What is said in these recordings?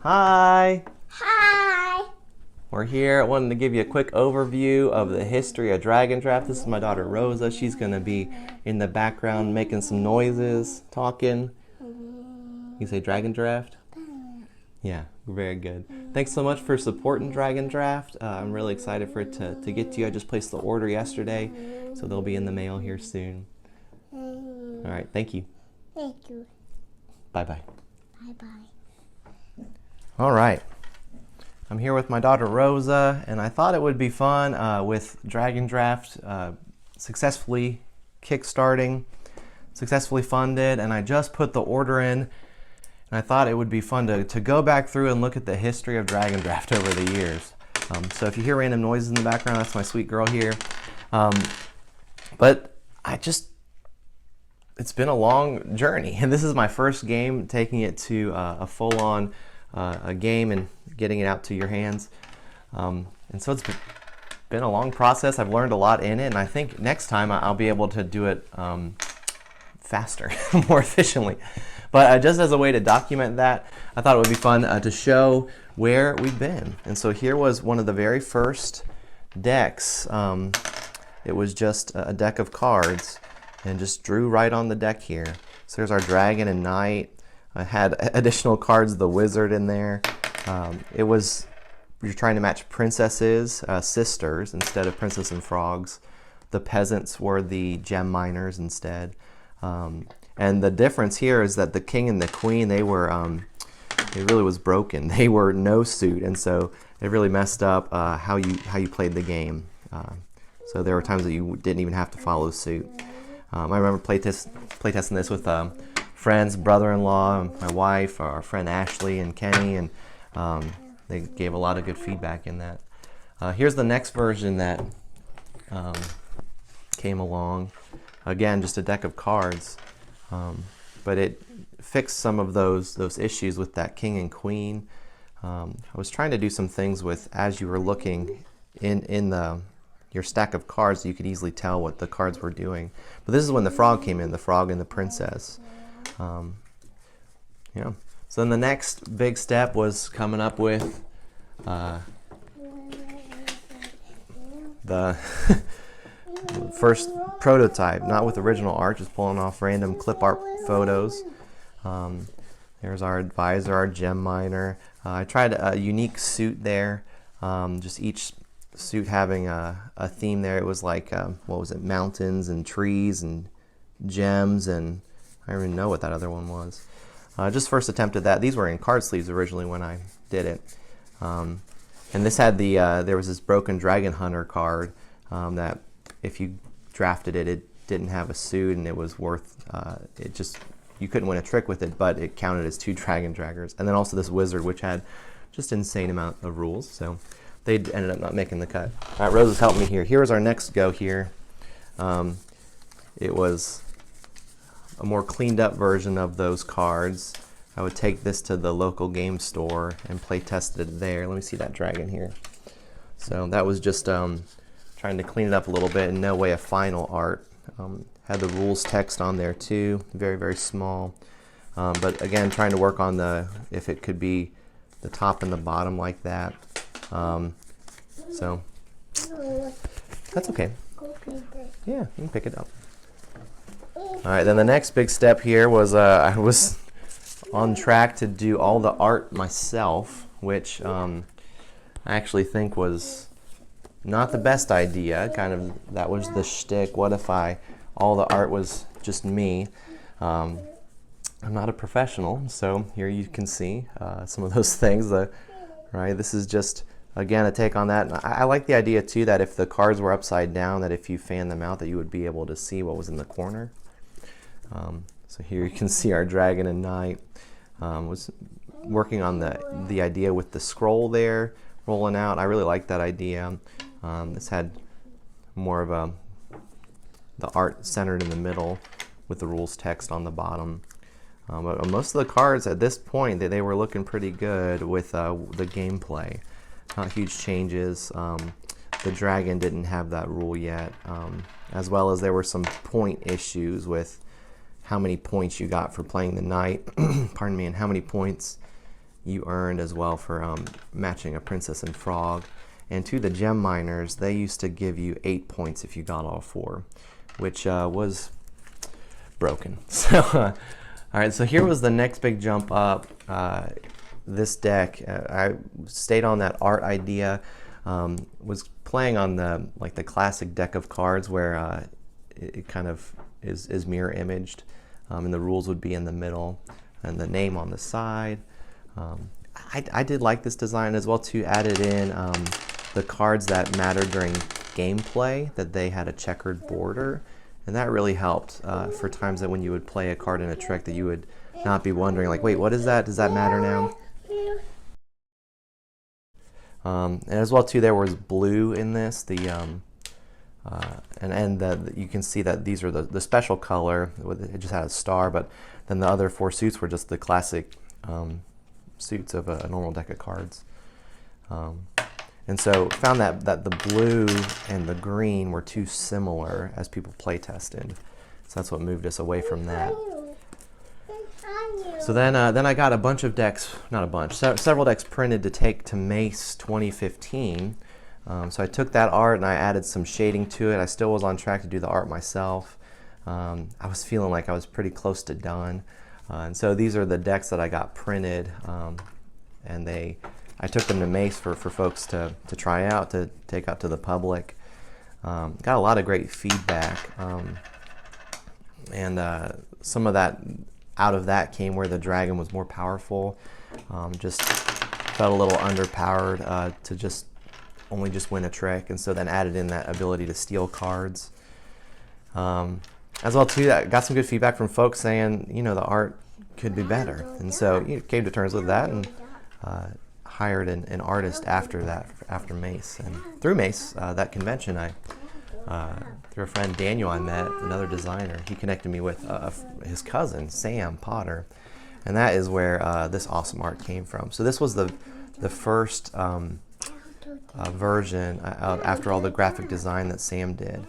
Hi! Hi. We're here. I wanted to give you a quick overview of the history of Dragon Draft. This is my daughter Rosa. She's going to be in the background making some noises, talking. You say Dragon Draft? Yeah, very good. Thanks so much for supporting Dragon Draft. I'm really excited for it to get to you. I just placed the order yesterday, so they'll be in the mail here soon. All right, thank you. Thank you. Bye-bye. Bye-bye. All right. I'm here with my daughter Rosa, and I thought it would be fun with Dragon Draft successfully kickstarting, successfully funded, and I just put the order in. And I thought it would be fun to go back through and look at the history of Dragon Draft over the years. So if you hear random noises in the background, that's my sweet girl here. But it's been a long journey, and this is my first game, taking it to a full-on a game and getting it out to your hands. And so it's been a long process. I've learned a lot in it, and I think next time I'll be able to do it faster, more efficiently. But just as a way to document that, I thought it would be fun to show where we've been. And so here was one of the very first decks. It was just a deck of cards, and just drew right on the deck here. So there's our dragon and knight. I had additional cards, the wizard in there. You're trying to match princesses, sisters, instead of princess and frogs. The peasants were the gem miners instead. And the difference here is that the king and the queen, they really was broken. They were no suit, and so it really messed up how you played the game. So there were times that you didn't even have to follow suit. I remember playtesting this with friends, brother-in-law, my wife, our friend Ashley and Kenny, and they gave a lot of good feedback in that. Here's the next version that came along. Again, just a deck of cards. But it fixed some of those issues with that king and queen. I was trying to do some things with, as you were looking in your stack of cards, you could easily tell what the cards were doing. But this is when the frog came in, the frog and the princess. Yeah. So then the next big step was coming up with the first prototype, not with original art, just pulling off random clip art photos. There's our advisor, our gem miner. I tried a unique suit there, just each suit having a theme there. It was like, what was it, mountains and trees and gems, and I don't even know what that other one was. Just first attempt at that. These were in card sleeves originally when I did it. And this had there was this broken Dragon Hunter card that if you drafted it, it didn't have a suit, and it was worth, you couldn't win a trick with it, but it counted as 2 Dragon Draggers. And then also this wizard, which had just an insane amount of rules, so they ended up not making the cut. All right, Rosa's helped me here. Here's our next go here. It was a more cleaned up version of those cards. I would take this to the local game store and play tested it there. Let me see that dragon here. So that was just trying to clean it up a little bit, and no way of final art. Had the rules text on there too, very, very small. But again, trying to work on if it could be the top and the bottom like that. So that's okay. Yeah, you can pick it up. All right, then the next big step here was I was on track to do all the art myself, which I actually think was not the best idea. Kind of, that was the shtick. What if all the art was just me? I'm not a professional, so here you can see some of those things. Right, this is just, again, a take on that. And I like the idea too that if the cards were upside down, that if you fan them out, that you would be able to see what was in the corner. So here you can see our dragon and knight. Was working on the idea with the scroll there rolling out. I really like that idea. This had more of the art centered in the middle with the rules text on the bottom. But most of the cards at this point, they were looking pretty good with the gameplay. Not huge changes. The dragon didn't have that rule yet, as well as there were some point issues with how many points you got for playing the knight, pardon me, and how many points you earned as well for matching a princess and frog. And to the gem miners, they used to give you 8 points if you got all 4, which was broken. So, all right, so here was the next big jump up. This deck, I stayed on that art idea. Was playing on the classic deck of cards where it kind of is mirror imaged, and the rules would be in the middle and the name on the side. I did like this design as well too. Added in the cards that mattered during gameplay, that they had a checkered border, and that really helped for times that when you would play a card in a trick that you would not be wondering like, wait, what is that? Does that matter now? And as well too, there was blue in this. You can see that these are the special color. It just had a star, but then the other 4 suits were just the classic suits of a normal deck of cards. And so found that the blue and the green were too similar as people play tested. So that's what moved us away from that. So then I got a bunch of decks, not a bunch, several decks printed to take to Mace 2015. So I took that art and I added some shading to it. I still was on track to do the art myself. I was feeling like I was pretty close to done. And so these are the decks that I got printed, and I took them to Mace for folks to try out, to take out to the public. Got a lot of great feedback, and some of that, out of that came where the dragon was more powerful. Just felt a little underpowered to only just win a trick, and so then added in that ability to steal cards. As well too, I got some good feedback from folks saying, the art could be better, and so came to terms with that and hired an artist after that, after Mace. And through Mace, that convention, through a friend Daniel I met, another designer, he connected me with his cousin Sam Potter, and that is where this awesome art came from. So this was the first version after all the graphic design that Sam did.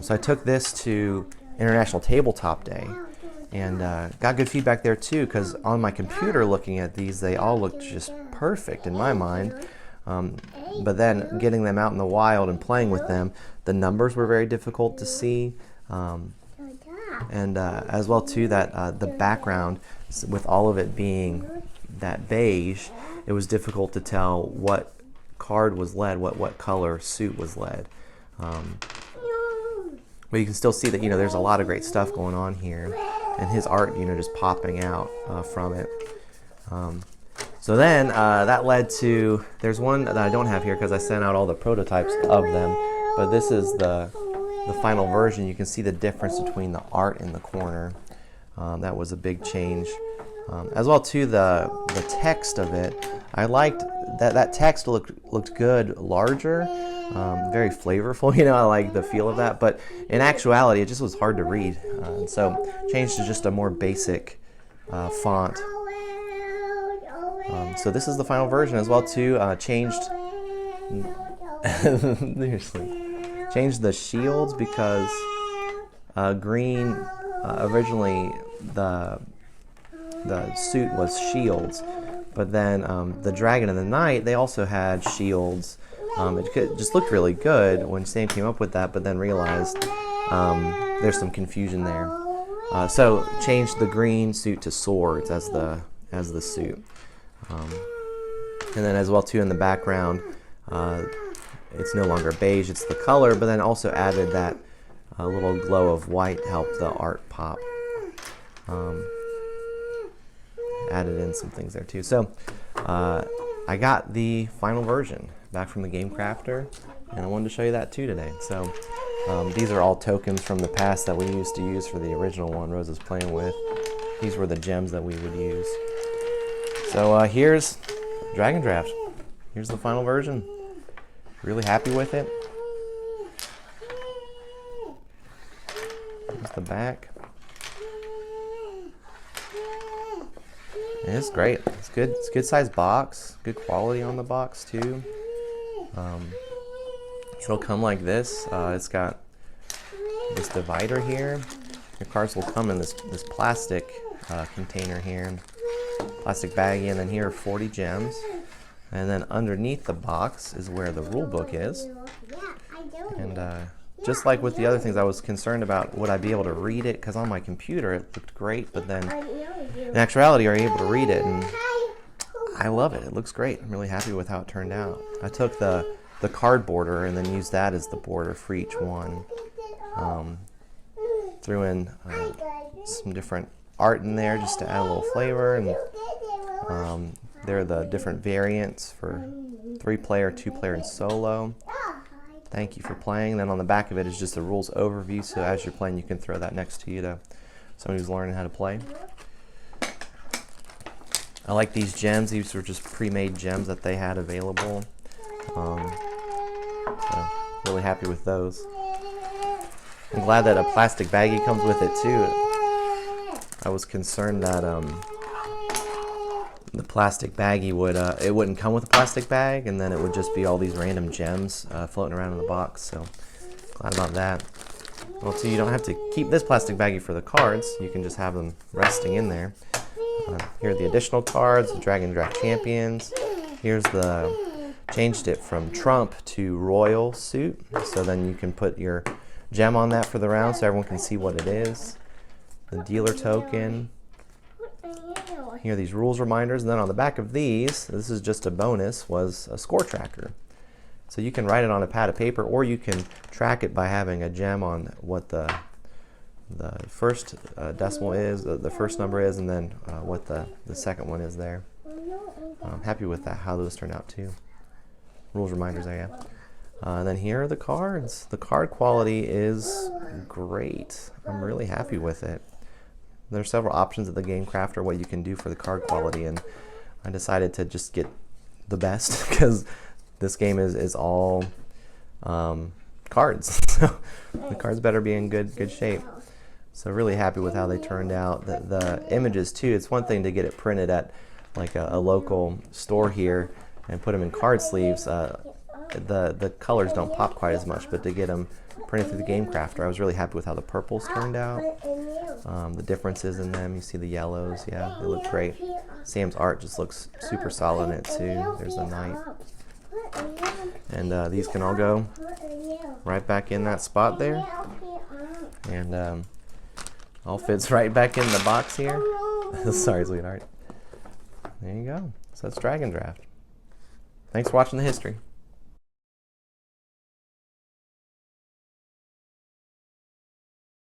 So I took this to International Tabletop Day, and got good feedback there too, because on my computer looking at these, they all looked just perfect in my mind. But then getting them out in the wild and playing with them, the numbers were very difficult to see. And as well too, that the background, with all of it being that beige, it was difficult to tell what card was led, what color suit was led. But you can still see that, there's a lot of great stuff going on here, and his art, just popping out from it. So then that led to, there's one that I don't have here because I sent out all the prototypes of them, but this is the final version. You can see the difference between the art in the corner. That was a big change. As well too, the text of it, I liked that text looked good, larger, very flavorful. I like the feel of that, but in actuality, it just was hard to read. And so changed to just a more basic font. So this is the final version as well too. Changed changed the shields because green originally the suit was shields, but then the dragon and the knight, they also had shields. It just looked really good when Sam came up with that, but then realized there's some confusion there. So changed the green suit to swords as the suit. And then as well too, in the background, it's no longer beige, it's the color, but then also added that little glow of white, helped the art pop. Added in some things there too. So I got the final version back from the Game Crafter, and I wanted to show you that too today. So these are all tokens from the past that we used to use for the original one Rose is playing with. These were the gems that we would use. So here's Dragon Draft. Here's the final version. Really happy with it. Here's the back. And it's great. It's good. It's a good sized box. Good quality on the box too. It'll come like this. It's got this divider here. Your cards will come in this plastic container here. plastic baggie, and then here are 40 gems. And then underneath the box is where the rule book is. And just like with the other things, I was concerned about would I be able to read it, because on my computer it looked great, but then in actuality, are you able to read it? And I love it. It looks great. I'm really happy with how it turned out. I took the card border and then used that as the border for each one. Threw in some different art in there just to add a little flavor, and there are the different variants for 3-player, 2-player, and solo. Thank you for playing. Then on the back of it is just a rules overview, so as you're playing you can throw that next to you to somebody who's learning how to play. I like these gems. These were just pre-made gems that they had available. So really happy with those. I'm glad that a plastic baggie comes with it too. I was concerned that the plastic baggie would it wouldn't come with a plastic bag, and then it would just be all these random gems floating around in the box. So glad about that. Well, too, you don't have to keep this plastic baggie for the cards. You can just have them resting in there. Here are the additional cards, the Dragon Draft Champions. Here's changed it from Trump to Royal suit, so then you can put your gem on that for the round so everyone can see what it is. The dealer token. Here are these rules reminders, and then on the back of these, this is just a bonus, was a score tracker. So you can write it on a pad of paper, or you can track it by having a gem on what the first decimal is, the first number is, and then what the second one is there. I'm happy with that, how those turned out too. Rules reminders there, yeah. And then here are the cards. The card quality is great. I'm really happy with it. There's several options at the Game Crafter what you can do for the card quality, and I decided to just get the best because this game is all cards. So the cards better be in good shape. So really happy with how they turned out. The images too, it's one thing to get it printed at like a local store here and put them in card sleeves. The colors don't pop quite as much, but to get them printed through the Game Crafter, I was really happy with how the purples turned out. The differences in them, you see the yellows, yeah, they look great. Sam's art just looks super solid in it too. There's the knight. And these can all go right back in that spot there. And all fits right back in the box here. Sorry, sweetheart. There you go. So that's Dragon Draft. Thanks for watching the history.